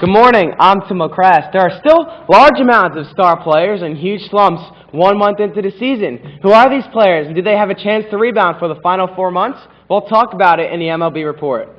Good morning, I'm Tim LaCrasse. There are still large amounts of star players and huge slumps 1 month into the season. Who are these players, and do they have a chance to rebound for the final 4 months? We'll talk about it in the MLB report.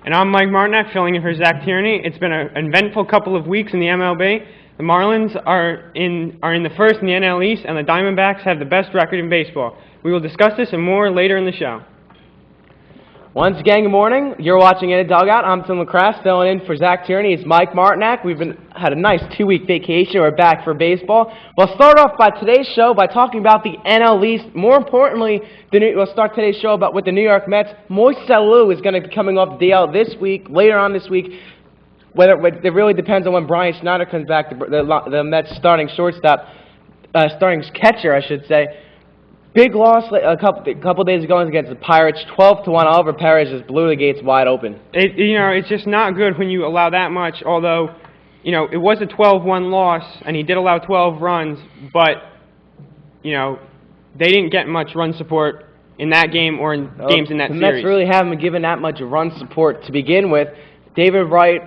And I'm Mike Martinek, filling in for Zach Tierney. It's been an eventful couple of weeks in the MLB. The Marlins are in the first in the NL East, and the Diamondbacks have the best record in baseball. We will discuss this and more later in the show. Once again, good morning. You're watching In a Dugout. I'm Tim LaCrasse, filling in for Zach Tierney. It's Mike Martinek. We've had a nice 2-week vacation. We're back for baseball. We'll start off by today's show by talking about the NL East. More importantly, we'll start today's show with the New York Mets. Moises Alou is going to be coming off the DL this week, later on this week. It really depends on when Brian Schneider comes back, the Mets starting starting catcher, I should say. Big loss a couple days ago against the Pirates, 12-1. Oliver Perez just blew the gates wide open. It's just not good when you allow that much. Although, it was a 12-1 loss, and he did allow 12 runs, but they didn't get much run support in that game or in games in that series. The Mets really haven't been given that much run support to begin with. David Wright,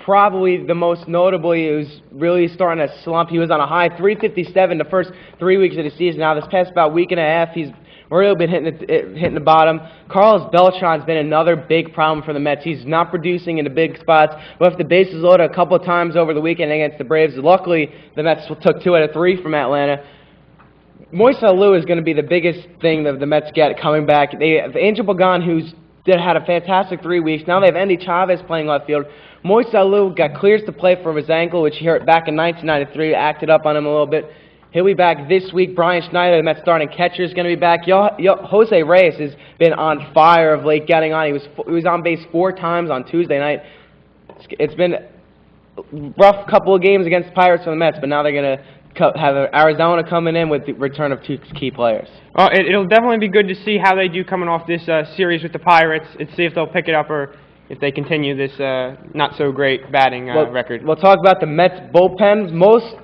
probably the most notably, who's really starting to slump. He was on a high 357 the first 3 weeks of the season. Now, this past about week and a half, he's really been hitting the bottom. Carlos Beltran's been another big problem for the Mets. He's not producing in the big spots. Left the bases loaded a couple of times over the weekend against the Braves. Luckily, the Mets took 2 out of 3 from Atlanta. Moises Alou is going to be the biggest thing that the Mets get coming back. They have Angel Pagan, who's had a fantastic 3 weeks. Now they have Endy Chavez playing left field. Moises Alou got clears to play for his ankle, which he hurt back in 1993, acted up on him a little bit. He'll be back this week. Brian Schneider, the Mets starting catcher, is going to be back. Jose Reyes has been on fire of late, getting on. He was on base 4 times on Tuesday night. It's been a rough couple of games against the Pirates for the Mets, but now they're going to have Arizona coming in with the return of 2 key players. Well, it'll definitely be good to see how they do coming off this series with the Pirates and see if they'll pick it up or if they continue this not-so-great batting record. We'll talk about the Mets bullpens.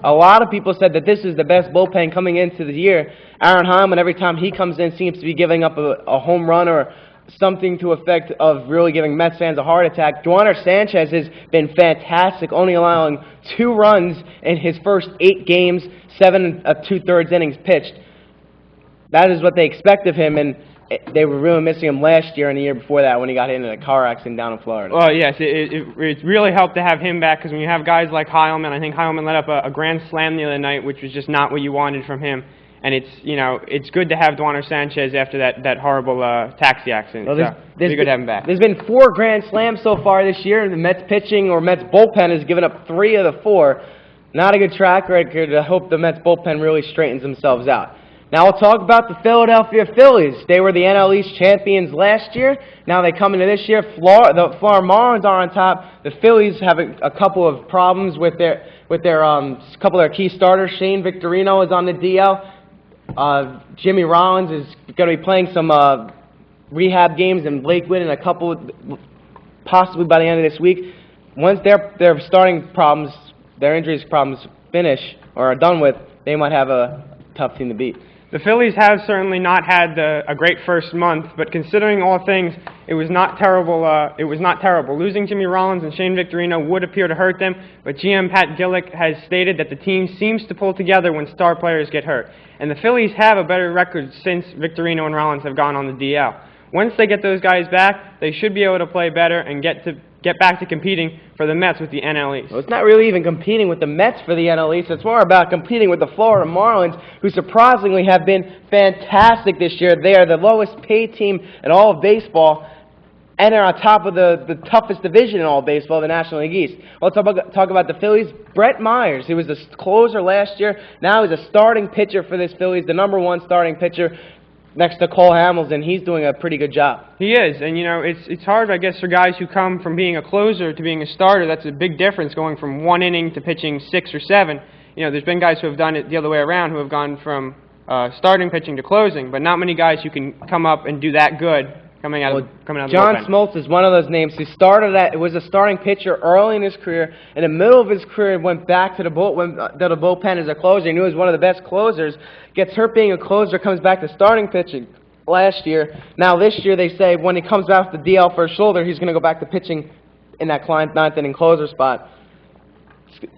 A lot of people said that this is the best bullpen coming into the year. Aaron Hyman, every time he comes in, seems to be giving up a home run or something to effect of really giving Mets fans a heart attack. Duaner Sanchez has been fantastic, only allowing 2 runs in his first 8 games, 7 2/3 innings pitched. That is what they expect of him, and they were really missing him last year and the year before that when he got hit in a car accident down in Florida. Well, yes, it really helped to have him back because when you have guys like Heilman, I think Heilman let up a grand slam the other night, which was just not what you wanted from him. And it's good to have Duaner Sanchez after that horrible taxi accident. Well, it's good to have him back. There's been 4 grand slams so far this year, and the Mets pitching or Mets bullpen has given up 3 of the 4. Not a good track record. I hope the Mets bullpen really straightens themselves out. Now we'll talk about the Philadelphia Phillies. They were the NL East champions last year. Now they come into this year. The Florida Marlins are on top. The Phillies have a couple of problems with their couple of their key starters. Shane Victorino is on the DL. Jimmy Rollins is going to be playing some rehab games in Lakewood in a couple, possibly by the end of this week. Once their starting problems, their injuries problems finish or are done with, they might have a tough team to beat. The Phillies have certainly not had a great first month, but considering all things, it was not terrible. Losing Jimmy Rollins and Shane Victorino would appear to hurt them, but GM Pat Gillick has stated that the team seems to pull together when star players get hurt. And the Phillies have a better record since Victorino and Rollins have gone on the DL. Once they get those guys back, they should be able to play better and get back to competing for the Mets with the NL East. Well, it's not really even competing with the Mets for the NL East. It's more about competing with the Florida Marlins, who surprisingly have been fantastic this year. They are the lowest paid team in all of baseball, and they're on top of the toughest division in all of baseball, the National League East. Let's talk about the Phillies. Brett Myers, he was the closer last year. Now he's a starting pitcher for this Phillies, the #1 starting pitcher, next to Cole Hamilton. He's doing a pretty good job. He is, and it's hard, I guess, for guys who come from being a closer to being a starter. That's a big difference, going from 1 inning to pitching 6 or 7. There's been guys who have done it the other way around, who have gone from starting pitching to closing, but not many guys who can come up and do that good coming out of the bullpen. John Smoltz is one of those names who was a starting pitcher early in his career. In the middle of his career, went back to the bullpen as a closer. He knew he was one of the best closers. Gets hurt being a closer, comes back to starting pitching last year. Now this year they say when he comes back to the DL for his shoulder, he's going to go back to pitching in that ninth inning closer spot.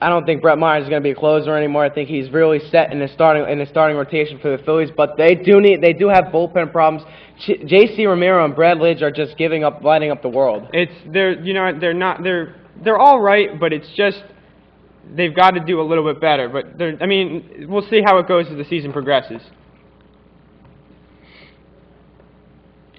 I don't think Brett Myers is going to be a closer anymore. I think he's really set in the starting rotation for the Phillies. But they do have bullpen problems. J.C. Romero and Brad Lidge are just lighting up the world. They're all right, but it's just they've got to do a little bit better. But we'll see how it goes as the season progresses.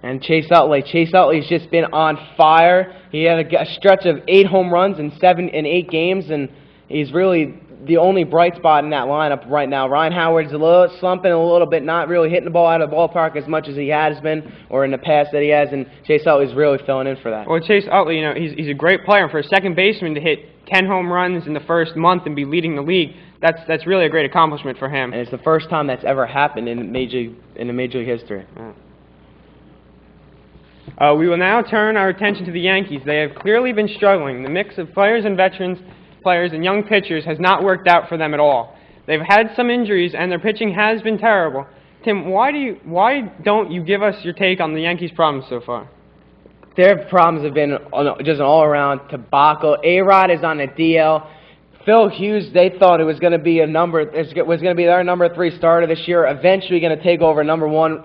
And Chase Utley's just been on fire. He had a stretch of 8 home runs in 8 games, and he's really the only bright spot in that lineup right now. Ryan Howard's a little slumping a little bit, not really hitting the ball out of the ballpark as much as he has been, or in the past that he has, and Chase Utley's really filling in for that. Well, Chase Utley, he's a great player. For a second baseman to hit 10 home runs in the first month and be leading the league, that's really a great accomplishment for him. And it's the first time that's ever happened in Major League history. Yeah. We will now turn our attention to the Yankees. They have clearly been struggling. The mix of players and veterans, players and young pitchers has not worked out for them at all. They've had some injuries, and their pitching has been terrible. Tim, why don't you give us your take on the Yankees' problems so far? Their problems have been just an all-around debacle. A-Rod is on a DL. Phil Hughes, they thought it was going to be their number 3 starter this year. Eventually, going to take over number 1.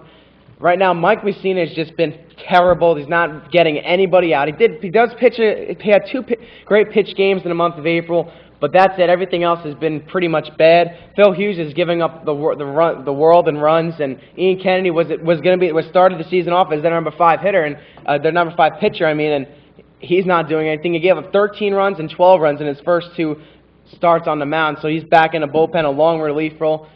Right now, Mike Mussina has just been terrible. He's not getting anybody out. He does pitch. He had 2 great pitch games in the month of April, but that's it. Everything else has been pretty much bad. Phil Hughes is giving up the world in runs, and Ian Kennedy was started the season off as their number 5 hitter and their number 5 pitcher. and he's not doing anything. He gave up 13 runs and 12 runs in his first 2 starts on the mound, so he's back in the bullpen, a long relief role.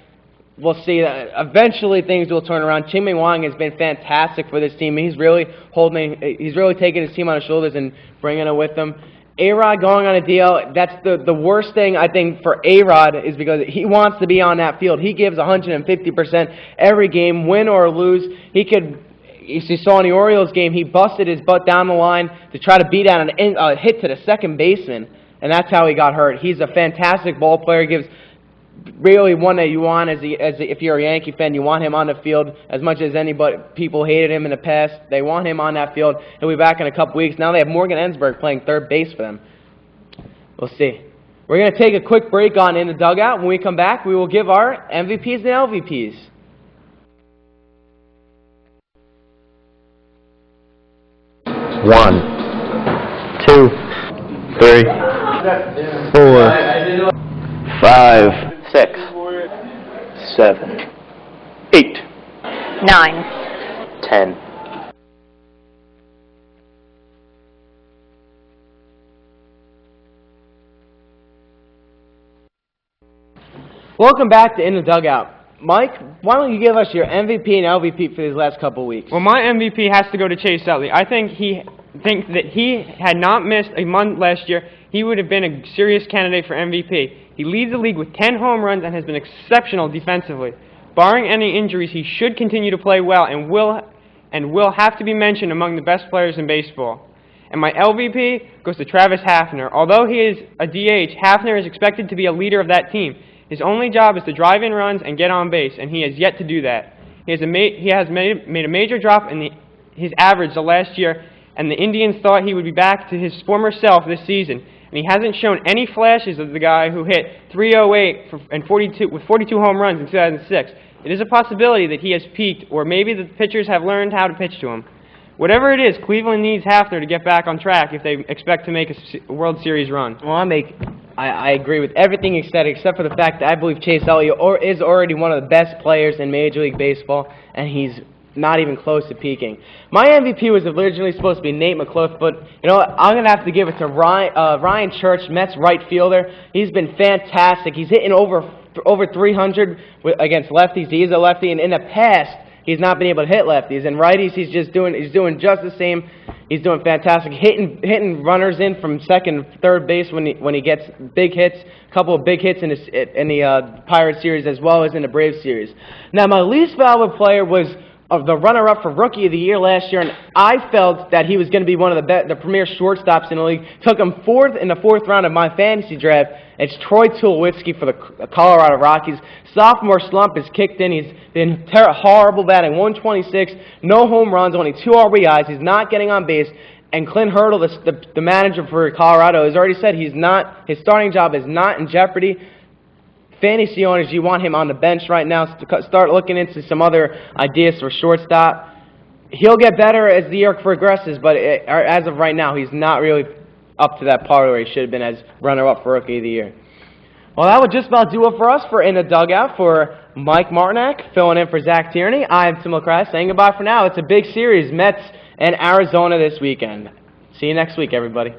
We'll see. Eventually, things will turn around. Ching-Ming Wang has been fantastic for this team. He's really taking his team on his shoulders and bringing it with him. A-Rod going on a deal. That's the worst thing, I think, for A-Rod is because he wants to be on that field. He gives 150% every game, win or lose. As you saw in the Orioles game, he busted his butt down the line to try to beat out a hit to the second baseman, and that's how he got hurt. He's a fantastic ball player. He gives really one that you want if you're a Yankee fan. You want him on the field as much as people hated him in the past. They want him on that field. He'll be back in a couple weeks. Now they have Morgan Ensberg playing third base for them. We'll see. We're going to take a quick break on In the Dugout. When we come back, we will give our MVPs and LVPs. One, 2, 3, 4, 5, 6, 7, 8, 9, 10. Welcome back to In the Dugout. Mike, why don't you give us your MVP and LVP for these last couple of weeks? Well, my MVP has to go to Chase Utley. I think that he had not missed a month last year, he would have been a serious candidate for MVP. He leads the league with 10 home runs and has been exceptional defensively. Barring any injuries, he should continue to play well and will have to be mentioned among the best players in baseball. And my LVP goes to Travis Hafner. Although he is a DH, Hafner is expected to be a leader of that team. His only job is to drive in runs and get on base, and he has yet to do that. He has made a major drop in his average the last year, and the Indians thought he would be back to his former self this season. And he hasn't shown any flashes of the guy who hit .308 with 42 home runs in 2006. It is a possibility that he has peaked, or maybe the pitchers have learned how to pitch to him. Whatever it is, Cleveland needs Hafner to get back on track if they expect to make a World Series run. Well, I agree with everything you said, except for the fact that I believe Chase Utley is already one of the best players in Major League Baseball, and he's not even close to peaking. My MVP was originally supposed to be Nate McClough, but you know what? I'm going to have to give it to Ryan Church, Mets right fielder. He's been fantastic. He's hitting over 300 against lefties. He is a lefty, and in the past, he's not been able to hit lefties. And righties, he's doing just the same. He's doing fantastic, hitting runners in from second, third base when he gets big hits. A couple of big hits in the Pirates series as well as in the Braves series. Now, my least valuable player was the runner-up for Rookie of the Year last year, and I felt that he was going to be one of the premier shortstops in the league. Took him in the fourth round of my fantasy draft. It's Troy Tulowitzki for the Colorado Rockies. Sophomore slump has kicked in. He's been horrible batting, 126, no home runs, only 2 RBIs. He's not getting on base. And Clint Hurdle, the manager for Colorado, has already said his starting job is not in jeopardy. Fantasy owners, you want him on the bench right now. Start looking into some other ideas for shortstop. He'll get better as the year progresses, but as of right now, he's not really up to that par where he should have been as runner-up for Rookie of the Year. Well, that would just about do it for us for In the Dugout. For Mike Martinak, filling in for Zach Tierney, I'm Tim LaCrasse saying goodbye for now. It's a big series, Mets and Arizona this weekend. See you next week, everybody.